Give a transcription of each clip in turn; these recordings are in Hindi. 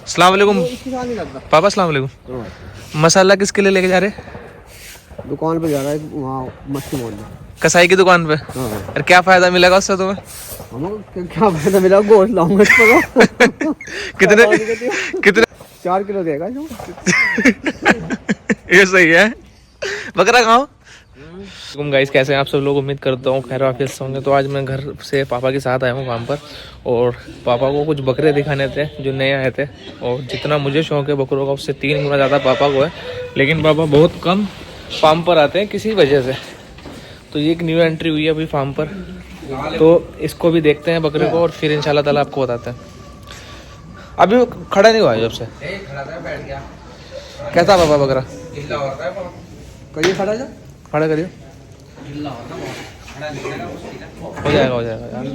अस्सलाम वालेकुम पापा। अस्सलाम वालेकुम। मसाला किसके लिए लेके जा रहे? दुकान पे जा रहा है वहाँ मच्छी मोड़ में, कसाई की दुकान पे। और क्या फायदा मिलेगा उससे तुम्हें? क्या फायदा मिला? गोश्त लाऊंगा इस पर। कितने कितने 4 किलो देगा जो। ये सही है। बकरा खाओ। तुम गाइस कैसे हैं आप सब लोग? उम्मीद करता हूँ खैर वाफियत से होंगे। तो आज मैं घर से पापा के साथ आया हूँ काम पर, और पापा को कुछ बकरे दिखाने थे जो नए आए थे। और जितना मुझे शौक है बकरों का उससे 3 गुना ज़्यादा पापा को है, लेकिन पापा बहुत कम फार्म पर आते हैं किसी वजह से। तो ये एक न्यू एंट्री हुई है अभी फार्म पर, तो इसको भी देखते हैं बकरे को, और फिर इंशाल्लाह ताला आपको बताते हैं। अभी वो खड़ा नहीं हुआ है जब से। कैसा पापा बकरा? कहिए खड़ा जा, खड़ा करिए। हो जाएगा हो जाएगा यार।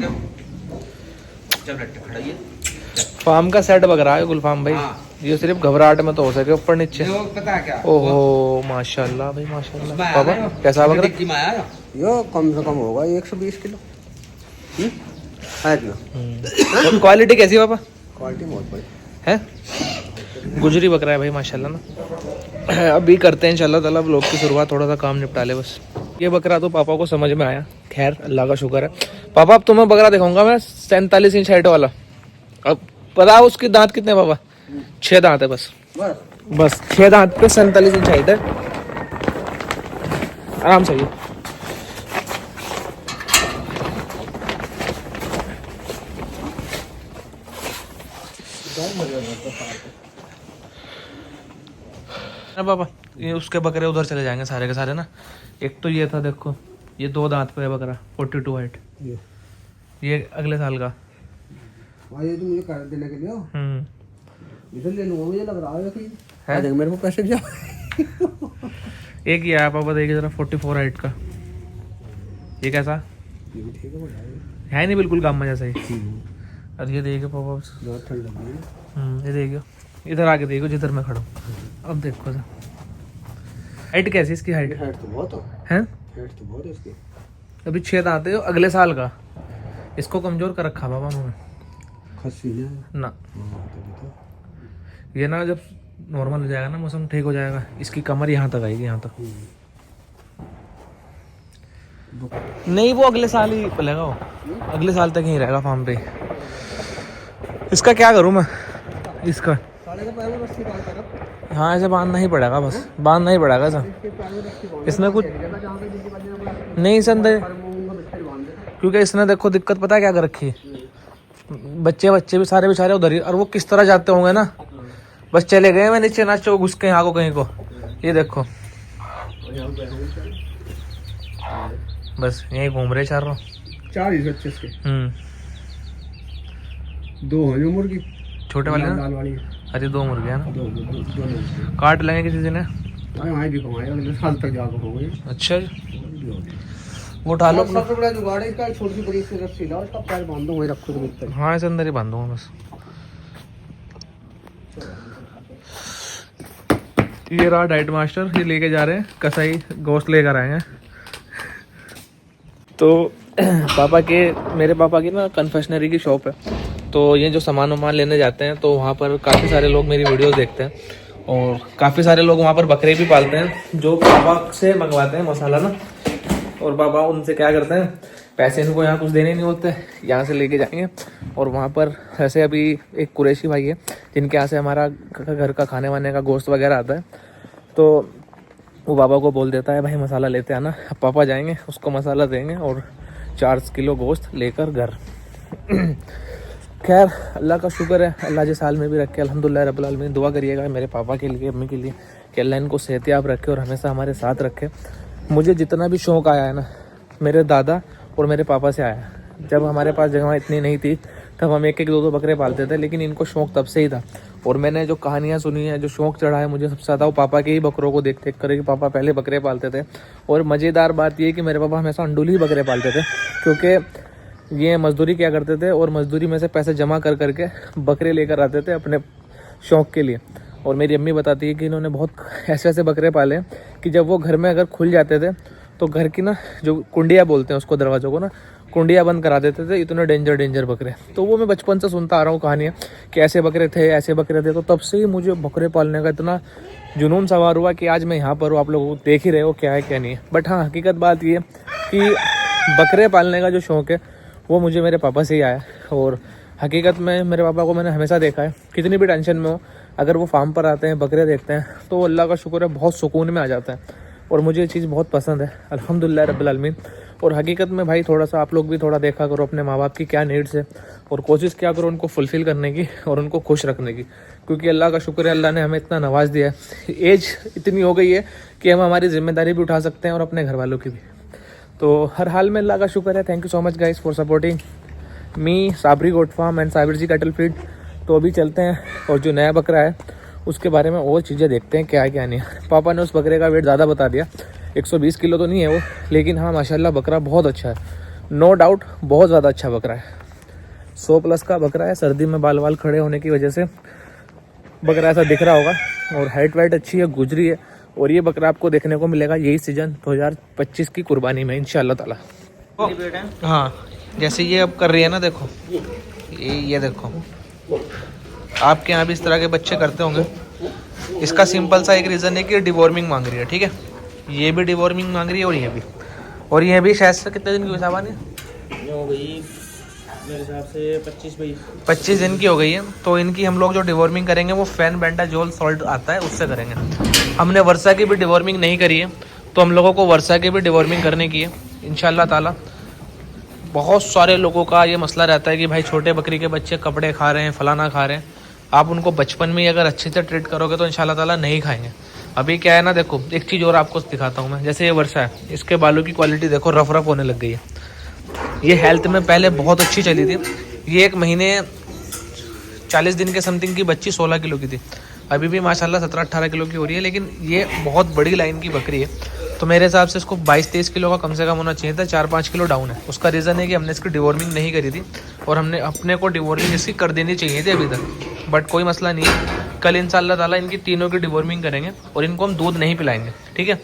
फार्म का सेट बकरा है गुलफाम भाई। ये सिर्फ घबराहट में तो हो सके ऊपर नीचे। ओहो माशाल्लाह भाई माशाल्लाह। पापा कैसा बकरा? यो कम से कम होगा 120 किलो है ना। क्वालिटी कैसी है पापा? क्वालिटी बहुत बड़ी है। गुजरी बकरा है भाई माशाल्लाह ना। अभी करते हैं इंशाल्लाह ताला व्लॉग की शुरुआत, थोड़ा सा काम निपटा ले बस। ये बकरा तो पापा को समझ में आया, खैर अल्लाह का शुक्र है। पापा अब तुम्हें बकरा दिखाऊंगा मैं 47 इंच हाइट वाला। अब पता है उसके दांत कितने पापा? 6 दांत है बस। बस 6 दांत पे 47 इंच हाइट है। आराम से। पापा ये उसके बकरे उधर चले जाएंगे सारे के सारे ना। एक तो ये था देखो, ये 2 दांत पे है बकरा 42 हाइट। ये अगले साल का। ये तो मुझे कर देने के लिए इधर ले लूंगा, मुझे लग रहा है कि देख मेरे को पैसे भी एक ही है पापा, देखिए जरा 44 हाइट का। ये कैसा है? नहीं बिल्कुल गामा जैसा ही। और ये देखिए पापा ठंड लगी है। ये देखियो, इधर आके देखो जिधर मैं खड़ा हूँ। अब देखो हाइट कैसी इसकी? हाइट तो बहुत है। हाइट तो बहुत है इसकी। अभी 6 दांत है, अगले साल का। इसको कमजोर कर रखा बाबा उन्होंने। खस्सी है ना ये ना जब नॉर्मल हो जाएगा ना, मौसम ठीक हो जाएगा, इसकी कमर यहाँ तक आएगी, यहाँ तक। नहीं वो अगले साल ही पलेगा, वो अगले साल तक ही रहेगा फार्म पे। इसका क्या करूँ मैं? इसका हाँ ऐसे बांधना ही पड़ेगा, बस बांधना ही पड़ेगा सर। इसमें कुछ नहीं संदेह, क्योंकि इसने देखो दिक्कत पता है क्या कर रखी है? बच्चे भी सारे बेचारे उधर ही, और वो किस तरह जाते होंगे ना। बस चले गए मैं नीचे नाच को घुस के यहाँ को कहीं को। ये देखो बस यहीं घूम रहे चारों। 4 ही बच्चे इसके। 2 हैं जो मुर्गी छोटे वाले ना। लाल वाली। अरे 2 मुर्गे हैं ना। दो काट लेंगे किसी दिन। वहाँ भी कमाए अगले साल तक जाकर हो गए। अच्छा वो उठा लो। सबसे बड़ा जुगाड़ है इसका, छोटी बड़ी सी रस्सी लाओ, उसका पैर बांध दो, वहीं रखो तो। हाँ ऐसे अंदर ही बांधूंगा बस। ये रहा डाइट मास्टर, ये लेके जा रहे हैं कसाई गोश्त लेकर आए हैं। तो पापा के मेरे पापा की ना कन्फेक्शनरी की शॉप है, तो ये जो सामान वामान लेने जाते हैं तो वहाँ पर काफ़ी सारे लोग मेरी वीडियोस देखते हैं, और काफ़ी सारे लोग वहाँ पर बकरे भी पालते हैं जो पापा से मंगवाते हैं मसाला ना। और पापा उनसे क्या करते हैं, पैसे इनको यहाँ कुछ देने नहीं होते, यहाँ से लेके जाएंगे। और वहाँ पर ऐसे अभी एक कुरैशी भाई है जिनके यहाँ से हमारा घर का खाने वाने का गोश्त वगैरह आता है, तो वो पापा को बोल देता है भाई मसाला लेते आना। पापा जाएंगे उसको मसाला देंगे और 4 किलो गोश्त लेकर घर। खैर अल्लाह का शुक्र है, अल्लाह जिस हाल में भी रखे अल्हम्दुलिल्लाह रब्बिल आलमीन। दुआ करिएगा मेरे पापा के लिए, अम्मी के लिए, कि अल्लाह इनको सेहतियाब रखे और हमेशा हमारे साथ रखे। मुझे जितना भी शौक़ आया है ना, मेरे दादा और मेरे पापा से आया। जब हमारे पास जगह इतनी नहीं थी तब हम 1-1, 2-2 बकरे पालते थे, लेकिन इनको शौक़ तब से ही था। और मैंने जो कहानियाँ सुनी है, जो शौक़ चढ़ा है मुझे सबसे ज़्यादा, वो पापा के ही बकरों को देख देख कर कि पापा पहले बकरे पालते थे। और मज़ेदार बात ये कि मेरे पापा हमेशा अंडुली बकरे पालते थे, क्योंकि ये मजदूरी किया करते थे और मजदूरी में से पैसे जमा कर करके बकरे लेकर आते थे अपने शौक़ के लिए। और मेरी अम्मी बताती है कि इन्होंने बहुत ऐसे ऐसे बकरे पाले कि जब वो घर में अगर खुल जाते थे तो घर की ना जो कुंडिया बोलते हैं उसको, दरवाज़ों को ना, कुंडियाँ बंद करा देते थे, इतने डेंजर बकरे। तो वो मैं बचपन से सुनता आ रहा हूँ कहानियाँ कि ऐसे बकरे थे, ऐसे बकरे थे। तो तब से ही मुझे बकरे पालने का इतना जुनून सवार हुआ कि आज मैं यहाँ पर हूँ, आप लोग देख ही रहे हो क्या है क्या नहीं है। बट हाँ, हकीकत बात ये कि बकरे पालने का जो शौक़ है वो मुझे मेरे पापा से ही आया। और हकीकत में मेरे पापा को मैंने हमेशा देखा है, कितनी भी टेंशन में हो, अगर वो फार्म पर आते हैं, बकरे देखते हैं, तो अल्लाह का शुक्र है बहुत सुकून में आ जाता है। और मुझे ये चीज़ बहुत पसंद है, अल्हम्दुलिल्लाह रब्बिल आलमीन। और हकीकत में भाई थोड़ा सा आप लोग भी थोड़ा देखा करो अपने माँ बाप की क्या नीड्स है, और कोशिश क्या करो उनको फुलफ़िल करने की और उनको खुश रखने की। क्योंकि अल्लाह का शुक्र है, अल्लाह ने हमें इतना नवाज दिया है, एज इतनी हो गई है कि हम हमारी ज़िम्मेदारी भी उठा सकते हैं और अपने घर वालों की भी। तो हर हाल में अल्लाह का शुक्र है। Thank you so much guys for supporting me, Sabri goat farm and Sabir ji cattle feed. तो अभी चलते हैं और जो नया बकरा है उसके बारे में और चीज़ें देखते हैं क्या है क्या नहीं है। पापा ने उस बकरे का वेट ज़्यादा बता दिया, 120 किलो तो नहीं है वो, लेकिन हाँ माशाल्लाह बकरा बहुत अच्छा है, नो डाउट बहुत ज़्यादा अच्छा बकरा है। 100+ का बकरा है। सर्दी में बाल वाल खड़े होने की वजह से बकरा ऐसा दिख रहा होगा, और हाइट वाइट अच्छी है, गुजरी है। और ये बकरा आपको देखने को मिलेगा यही सीज़न 2025 की कुर्बानी में इंशाल्लाह ताला। हाँ, जैसे ये अब कर रही है ना, देखो ये देखो, आपके यहाँ भी इस तरह के बच्चे करते होंगे। इसका सिंपल सा एक रीज़न है कि डिवॉर्मिंग मांग रही है, ठीक है। ये भी डिवॉर्मिंग मांग रही है, और ये भी शायद से कितने दिन की हिसाब हो गई मेरे हिसाब से 25 दिन की हो गई है। तो इनकी हम लोग जो डिवॉर्मिंग करेंगे वो फेनबेंडाजोल सॉल्ट आता है उससे करेंगे। हमने वर्षा की भी डिवॉर्मिंग नहीं करी है, तो हम लोगों को वर्षा की भी डिवॉर्मिंग करने की है इंशाल्लाह ताला। बहुत सारे लोगों का ये मसला रहता है कि भाई छोटे बकरी के बच्चे कपड़े खा रहे हैं, फलाना खा रहे हैं। आप उनको बचपन में ही अगर अच्छे से ट्रीट करोगे तो इंशाल्लाह ताला नहीं खाएंगे। अभी क्या है ना, देखो एक चीज़ और आपको दिखाता हूँ मैं। जैसे ये वर्षा है, इसके बालों की क्वालिटी देखो, रफ होने लग गई है। ये हेल्थ में पहले बहुत अच्छी चली थी। ये 1 महीने 40 दिन के समथिंग की बच्ची 16 किलो की थी, अभी भी माशाल्लाह 17-18 किलो की हो रही है। लेकिन ये बहुत बड़ी लाइन की बकरी है, तो मेरे हिसाब से इसको 22-23 किलो का कम से कम होना चाहिए था। 4-5 किलो डाउन है। उसका रीज़न है कि हमने इसकी डिवॉर्मिंग नहीं करी थी, और हमने अपने को डिवॉर्मिंग इसकी कर देनी चाहिए थी अभी तक। बट कोई मसला नहीं है, कल इंशाल्लाह ताला इनकी तीनों की डिवॉर्मिंग करेंगे, और इनको हम दूध नहीं पिलाएंगे, ठीक है।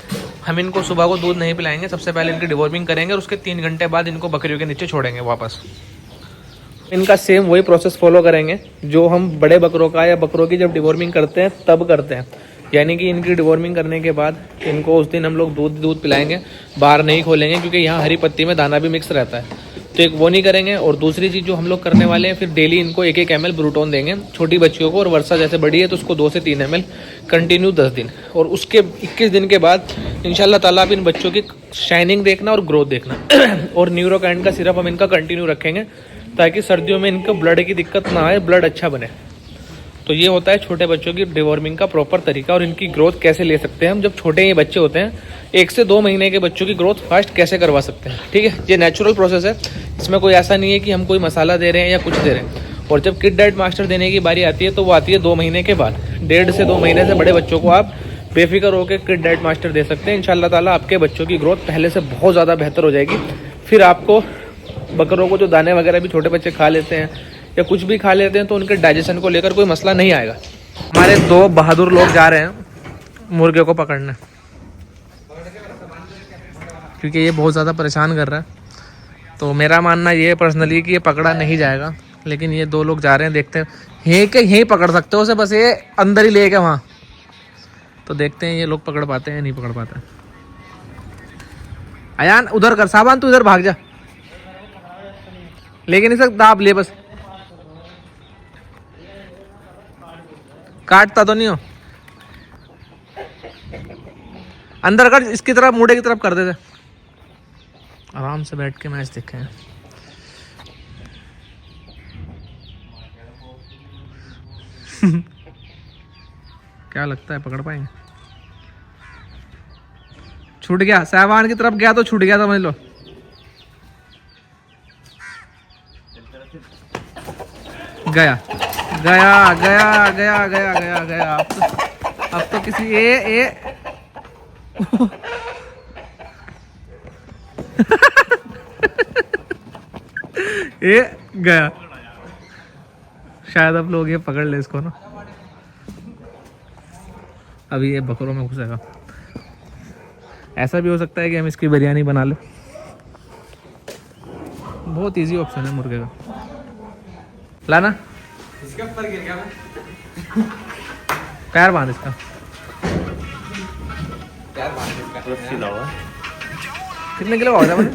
हम इनको सुबह को दूध नहीं पिलाएंगे, सबसे पहले इनकी डिवॉर्मिंग करेंगे, और उसके 3 घंटे बाद इनको बकरियों के नीचे छोड़ेंगे वापस। इनका सेम वही प्रोसेस फॉलो करेंगे जो हम बड़े बकरों का या बकरों की जब डिवॉर्मिंग करते हैं तब करते हैं। यानी कि इनकी डिवॉर्मिंग करने के बाद इनको उस दिन हम लोग दूध पिलाएंगे, बाहर नहीं खोलेंगे, क्योंकि यहाँ हरी पत्ती में दाना भी मिक्स रहता है। तो एक वो नहीं करेंगे। और दूसरी चीज़ जो हम लोग करने वाले हैं, फिर डेली इनको 1-1 ml ब्रूटोन देंगे छोटी बच्चियों को, और वर्षा जैसे बड़ी है तो उसको 2 से 3 ml कंटिन्यू 10 दिन। और उसके 21 दिन के बाद इंशाल्लाह ताला आप इन बच्चों की शाइनिंग देखना और ग्रोथ देखना। और न्यूरोकाइंड का सिरप हम इनका कंटिन्यू रखेंगे, ताकि सर्दियों में इनको ब्लड की दिक्कत ना आए, ब्लड अच्छा बने। तो ये होता है छोटे बच्चों की डिवॉर्मिंग का प्रॉपर तरीका। और इनकी ग्रोथ कैसे ले सकते हैं हम, जब छोटे ये बच्चे होते हैं, 1 से 2 महीने के बच्चों की ग्रोथ फास्ट कैसे करवा सकते हैं, ठीक है। ये नेचुरल प्रोसेस है, इसमें कोई ऐसा नहीं है कि हम कोई मसाला दे रहे हैं या कुछ दे रहे हैं। और जब किड डाइट मास्टर देने की बारी आती है तो वो आती है 2 महीने के बाद। 1.5 से 2 महीने से बड़े बच्चों को आप बेफिक्र होकर किड डाइट मास्टर दे सकते हैं। इंशाल्लाह ताला आपके बच्चों की ग्रोथ पहले से बहुत ज़्यादा बेहतर हो जाएगी। फिर आपको बकरों को जो दाने वगैरह भी छोटे बच्चे खा लेते हैं या कुछ भी खा लेते हैं, तो उनके डाइजेशन को लेकर कोई मसला नहीं आएगा। हमारे 2 बहादुर लोग जा रहे हैं मुर्गे को पकड़ने, क्योंकि ये बहुत ज़्यादा परेशान कर रहा है। तो मेरा मानना ये है पर्सनली कि ये पकड़ा नहीं जाएगा, लेकिन ये 2 लोग जा रहे हैं, देखते हैं। यहीं पकड़ सकते हो उसे, बस ये अंदर ही ले गए वहाँ। तो देखते हैं ये लोग पकड़ पाते हैं नहीं पकड़ पाते। अयान उधर कर, सामान तू इधर भाग जा, लेकिन इसे दाब ले बस, काटता तो नहीं हो। अंदर कर, इसकी तरफ मुड़े की तरफ कर देते, आराम से बैठ के मैच देखें। क्या लगता है पकड़ पाएंगे? छूट गया, साहबान की तरफ गया तो छूट गया, समझ लो। गया गया गया गया गया गया गया। अब तो किसी ए ये गया। शायद अब लोग ये पकड़ ले इसको ना, अभी ये बकरों में घुसेगा। ऐसा भी हो सकता है कि हम इसकी बिरयानी बना ले। बहुत इजी ऑप्शन है मुर्गे का। लाना इसके ऊपर गिर गया मैं। पैर बांध इसका। यार बात इसका रस्सी लाओ। कितने किलो का होता है मुझे?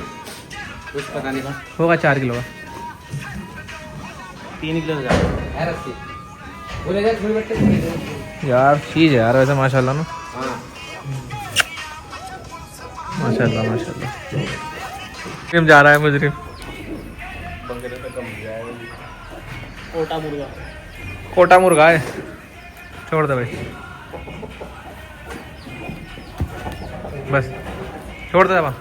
कुछ पता नहीं था। होगा 4 किलो का। 3 किलो का है रस्सी। बोले जा थोड़ी बैठ के यार चीज़ है यार वैसे माशाल्लाह ना। हां माशाल्लाह माशाल्लाह। मुजरिम जा रहा है मुजरिम। बंगले पे कम जाएगा। कोटा मुर्गा है। छोड़ दे भाई बस छोड़ दे वहाँ।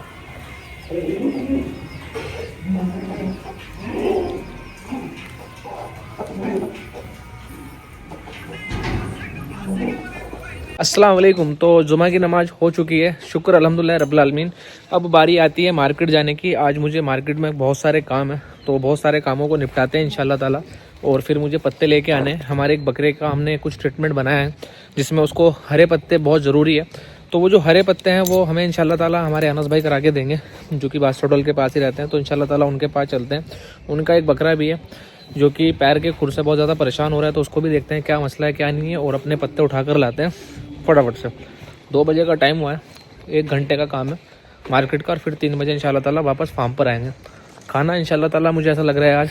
अस्सलाम वालेकुम। तो जुमा की नमाज हो चुकी है, शुक्र अल्हम्दुलिल्लाह रब्बिल आलमीन। अब बारी आती है मार्केट जाने की। आज मुझे मार्केट में बहुत सारे काम है, तो बहुत सारे कामों को निपटाते हैं इंशाल्लाह ताला। और फिर मुझे पत्ते लेके आने हैं। हमारे एक बकरे का हमने कुछ ट्रीटमेंट बनाया है जिसमें उसको हरे पत्ते बहुत ज़रूरी है। तो वो जो हरे पत्ते हैं वो हमें इंशाल्लाह ताला हमारे अनस भाई करा के देंगे, जो कि बादशाह होटल के पास ही रहते हैं। तो इंशाल्लाह ताला उनके पास चलते हैं। उनका एक बकरा भी है जो कि पैर के खुर से बहुत ज़्यादा परेशान हो रहा है, तो उसको भी देखते हैं क्या मसला है क्या नहीं है, और अपने पत्ते उठा कर लाते हैं फटाफट से। 2 बजे का टाइम हुआ है, 1 घंटे का काम है मार्केट का, और फिर 3 बजे इंशाल्लाह ताला वापस फार्म पर आएंगे। खाना इंशाल्लाह ताला मुझे ऐसा लग रहा है आज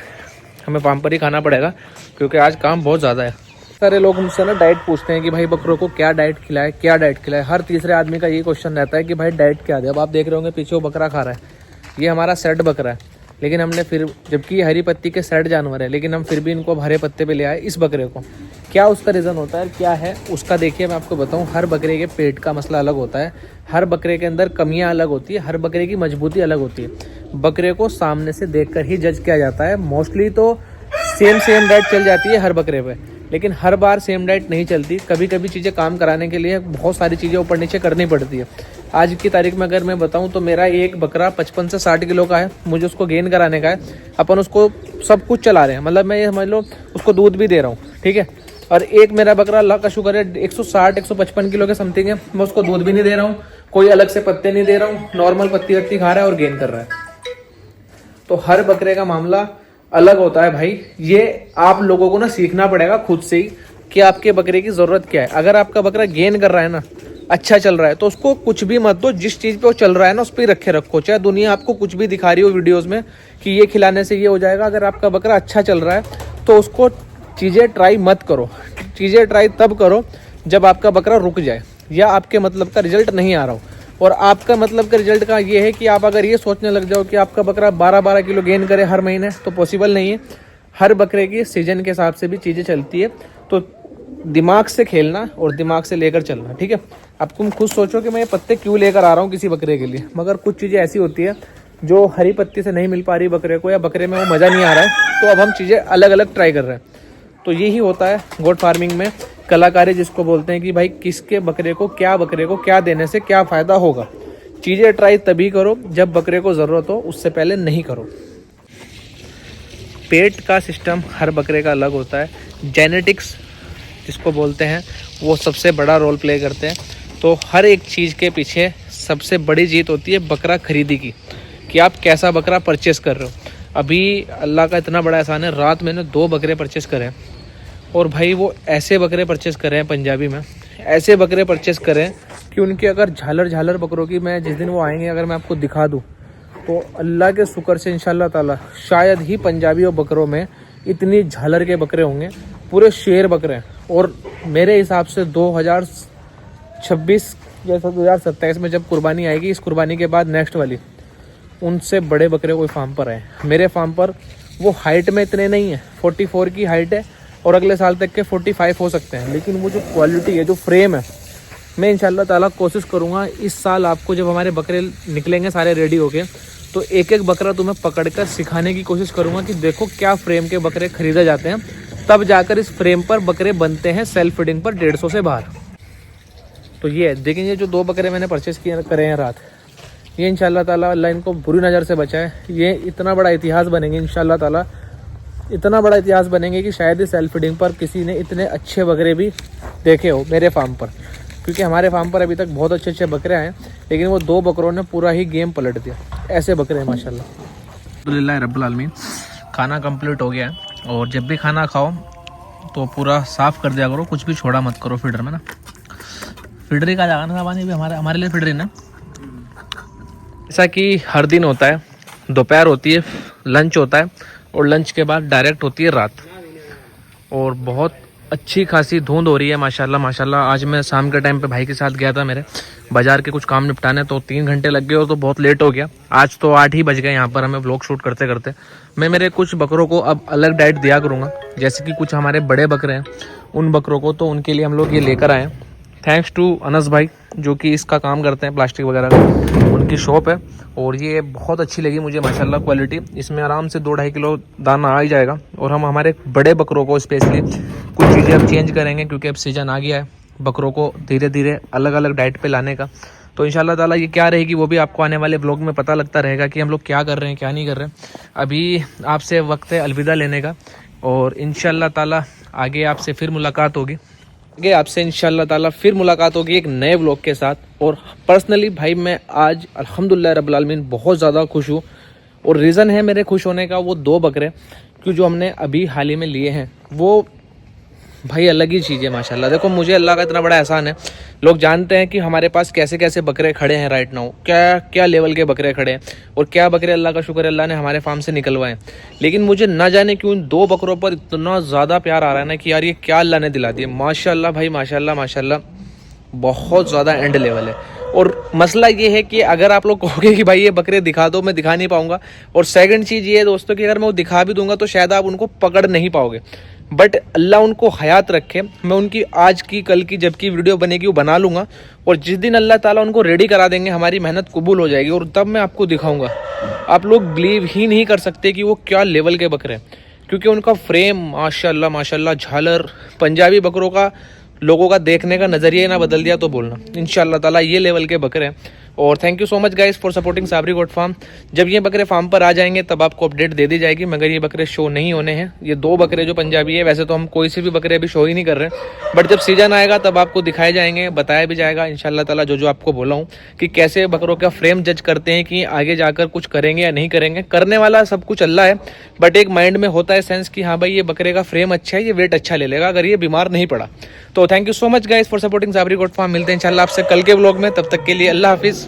हमें फार्म पर ही खाना पड़ेगा, क्योंकि आज काम बहुत ज़्यादा है। सारे लोग मुझसे ना डाइट पूछते हैं कि भाई बकरों को क्या डाइट खिलाए, क्या डाइट खिलाए। हर तीसरे आदमी का ये क्वेश्चन रहता है कि भाई डाइट क्या दे। अब आप देख रहे होंगे पीछे वो बकरा खा रहा है, ये हमारा सेट बकरा है, लेकिन हमने फिर, जबकि ये हरी पत्ती के सेट जानवर है, लेकिन हम फिर भी इनको हरे पत्ते पे ले आए इस बकरे को। क्या उसका रीज़न होता है, क्या है उसका, देखिए मैं आपको बताऊं। हर बकरे के पेट का मसला अलग होता है, हर बकरे के अंदर कमियां अलग होती है, हर बकरे की मजबूती अलग होती है। बकरे को सामने से देखकर ही जज किया जाता है। मोस्टली तो सेम डाइट चल जाती है हर बकरे पे, लेकिन हर बार सेम डाइट नहीं चलती। कभी कभी चीज़ें काम कराने के लिए बहुत सारी चीज़ें ऊपर नीचे करनी पड़ती है। आज की तारीख में अगर मैं बताऊं तो मेरा एक बकरा 55 से 60 किलो का है, मुझे उसको गेन कराने का है। अपन उसको सब कुछ चला रहे हैं, मतलब मैं ये समझ लो उसको दूध भी दे रहा हूँ, ठीक है। और एक मेरा बकरा अल्लाह का शुक्र है 160-155 किलो के समथिंग है, मैं उसको दूध भी नहीं दे रहा हूँ, कोई अलग से पत्ते नहीं दे रहा हूँ, नॉर्मल पत्ती वत्ती खा रहा है और गेन कर रहा है। तो हर बकरे का मामला अलग होता है भाई। ये आप लोगों को ना सीखना पड़ेगा खुद से ही कि आपके बकरे की ज़रूरत क्या है। अगर आपका बकरा गेन कर रहा है ना, अच्छा चल रहा है, तो उसको कुछ भी मत दो। जिस चीज़ पे वो चल रहा है ना उस पर रखे रखो, चाहे दुनिया आपको कुछ भी दिखा रही हो वीडियोस में कि ये खिलाने से ये हो जाएगा। अगर आपका बकरा अच्छा चल रहा है तो उसको चीज़ें ट्राई मत करो। चीज़ें ट्राई तब करो जब आपका बकरा रुक जाए या आपके मतलब का रिजल्ट नहीं आ रहा हो। और आपका मतलब का रिजल्ट का ये है कि आप अगर ये सोचने लग जाओ कि आपका बकरा 12-12 किलो गेन करे हर महीने, तो पॉसिबल नहीं है। हर बकरे की सीजन के हिसाब से भी चीज़ें चलती है, तो दिमाग से खेलना और दिमाग से लेकर चलना, ठीक है। अब तुम खुद सोचो कि मैं ये पत्ते क्यों लेकर आ रहा हूँ किसी बकरे के लिए, मगर कुछ चीज़ें ऐसी होती है जो हरी पत्ती से नहीं मिल पा रही बकरे को, या बकरे में वो मज़ा नहीं आ रहा है, तो अब हम चीज़ें अलग अलग ट्राई कर रहे हैं। तो यही होता है गोट फार्मिंग में कलाकारी, जिसको बोलते हैं कि भाई किसके बकरे को क्या देने से क्या फ़ायदा होगा। चीज़ें ट्राई तभी करो जब बकरे को ज़रूरत हो, उससे पहले नहीं करो। पेट का सिस्टम हर बकरे का अलग होता है। जेनेटिक्स जिसको बोलते हैं वो सबसे बड़ा रोल प्ले करते हैं। तो हर एक चीज़ के पीछे सबसे बड़ी जीत होती है बकरा खरीदी की, कि आप कैसा बकरा परचेस कर रहे हो। अभी अल्लाह का इतना बड़ा एहसान है, रात मैंने 2 बकरे परचेस करे हैं, और भाई वो ऐसे बकरे परचेस करे हैं, पंजाबी में ऐसे बकरे परचेस करें कि उनकी अगर झालर बकरों की, मैं जिस दिन वो आएंगे अगर मैं आपको दिखा दूँ तो अल्लाह के शुक्र से इंशाल्लाह ताला शायद ही पंजाबी और बकरों में इतनी झालर के बकरे होंगे। पूरे शेर बकरे हैं। और मेरे हिसाब से 2026 या 2027 में जब कुर्बानी आएगी, इस कुर्बानी के बाद नेक्स्ट वाली, उनसे बड़े बकरे कोई फार्म पर आए। मेरे फार्म पर वो हाइट में इतने नहीं है, 44 की हाइट है और अगले साल तक के 45 हो सकते हैं, लेकिन वो जो क्वालिटी है, जो फ्रेम है, मैं इंशाल्लाह ताला कोशिश करूँगा इस साल आपको, जब हमारे बकरे निकलेंगे सारे रेडी होके, तो एक एक बकरा तुम्हें पकड़कर सिखाने की कोशिश करूँगा कि देखो क्या फ्रेम के बकरे खरीदे जाते हैं, तब जाकर इस फ्रेम पर बकरे बनते हैं सेल्फ फीडिंग पर 150 से बाहर। तो ये देखें, ये जो 2 बकरे मैंने परचेस किए करे हैं रात, ये इंशाल्लाह ताला अल्लाह इनको बुरी नज़र से बचाए। ये इतना बड़ा इतिहास बनेंगे इंशाल्लाह ताला, इतना बड़ा इतिहास बनेंगे कि शायद ही सेल्फ फीडिंग पर किसी ने इतने अच्छे बकरे भी देखे हो मेरे फार्म पर। क्योंकि हमारे फार्म पर अभी तक बहुत अच्छे बकरे आए, लेकिन वो 2 बकरों ने पूरा ही गेम पलट दिया। ऐसे बकरे हैं माशाल्लाह। अल्हम्दुलिल्लाह रब्बुल आलमीन खाना कंप्लीट हो गया है। और जब भी खाना खाओ तो पूरा साफ़ कर दिया करो, कुछ भी छोड़ा मत करो फीडर में ना। फीडर का जाना था पानी भी हमारे लिए फीडर ना। ऐसा कि हर दिन होता है, दोपहर होती है, लंच होता है और लंच के बाद डायरेक्ट होती है रात। और बहुत अच्छी खासी धुंध हो रही है माशाल्लाह माशाल्लाह। आज मैं शाम के टाइम पे भाई के साथ गया था मेरे बाज़ार के कुछ काम निपटाने, तो 3 घंटे लग गए और तो बहुत लेट हो गया। आज तो 8 ही बज गए यहाँ पर हमें व्लॉग शूट करते करते। मैं मेरे कुछ बकरों को अब अलग डाइट दिया करूँगा, जैसे कि कुछ हमारे बड़े बकरे हैं उन बकरों को, तो उनके लिए हम लोग ये लेकर आए हैं। थैंक्स टू अनस भाई जो कि इसका काम करते हैं, प्लास्टिक वगैरह का उनकी शॉप है। और ये बहुत अच्छी लगी मुझे माशाल्लाह क्वालिटी। इसमें आराम से 2-2.5 किलो दाना आ ही जाएगा। और हम हमारे बड़े बकरों को स्पेशली कुछ चीज़ें अब चेंज करेंगे, क्योंकि अब सीज़न आ गया है बकरों को धीरे धीरे अलग अलग डाइट पे लाने का। तो इंशाल्लाह ताला ये क्या रहेगी वो भी आपको आने वाले ब्लॉग में पता लगता रहेगा कि हम लोग क्या कर रहे हैं क्या नहीं कर रहे हैं। अभी आपसे वक्त है अलविदा लेने का, और इंशाल्लाह ताला आगे आपसे फिर मुलाकात होगी। आगे आपसे इंशाल्लाह ताला फिर मुलाकात होगी एक नए व्लॉग के साथ। और पर्सनली भाई मैं आज अल्हम्दुलिल्लाह रब्बिल आलमीन बहुत ज़्यादा खुश हूँ। और रीज़न है मेरे खुश होने का वो 2 बकरे क्यों जो हमने अभी हाल ही में लिए हैं, वो भाई अलग ही चीज़ है माशाल्लाह। देखो मुझे अल्लाह का इतना बड़ा एहसान है, लोग जानते हैं कि हमारे पास कैसे कैसे बकरे खड़े हैं राइट नाउ, क्या क्या लेवल के बकरे खड़े हैं और क्या बकरे अल्लाह का शुक्र अल्लाह ने हमारे फार्म से निकलवाए। लेकिन मुझे ना जाने क्यों 2 बकरों पर इतना ज़्यादा प्यार आ रहा है ना कि यार ये क्या अल्लाह ने दिला दिया माशाल्लाह भाई माशाल्लाह माशाल्लाह, बहुत ज़्यादा एंड लेवल है। और मसला ये है कि अगर आप लोग कहोगे कि भाई ये बकरे दिखा दो, मैं दिखा नहीं पाऊंगा। और सेकंड चीज़ ये है दोस्तों कि अगर मैं वो दिखा भी दूंगा तो शायद आप उनको पकड़ नहीं पाओगे। बट अल्लाह उनको हयात रखे, मैं उनकी आज की कल की जब की वीडियो बनेगी वो बना लूँगा। और जिस दिन अल्लाह ताला उनको रेडी करा देंगे हमारी मेहनत कबूल हो जाएगी और तब मैं आपको दिखाऊँगा। आप लोग बिलीव ही नहीं कर सकते कि वो क्या लेवल के बकरे हैं, क्योंकि उनका फ्रेम माशाल्लाह माशाल्लाह, झालर, पंजाबी बकरों का लोगों का देखने का नज़रिया ना बदल दिया तो बोलना। इंशाल्लाह ताला ये लेवल के बकरे हैं। और thank you so much guys for supporting Sabri goat farm. जब ये बकरे फार्म पर आ जाएंगे तब आपको अपडेट दे दी जाएगी, मगर ये बकरे शो नहीं होने हैं। ये 2 बकरे जो पंजाबी है, वैसे तो हम कोई से भी बकरे अभी शो ही नहीं कर रहे, बट जब सीजन आएगा तब आपको दिखाए जाएंगे, बताया भी जाएगा इंशाल्लाह ताला। जो जो आपको बोला हूँ कि कैसे बकरों का फ्रेम जज करते हैं कि आगे जाकर कुछ करेंगे या नहीं करेंगे, करने वाला सब कुछ अल्लाह है, बट एक माइंड में होता है सेंस कि हाँ भाई ये बकरे का फ्रेम अच्छा है, ये वेट अच्छा ले लेगा अगर ये बीमार नहीं पड़ा। तो thank you so much guys for supporting Sabri goat farm. मिलते हैं इंशाल्लाह आपसे कल के व्लॉग में, तब तक के लिए अल्लाह हाफिज़।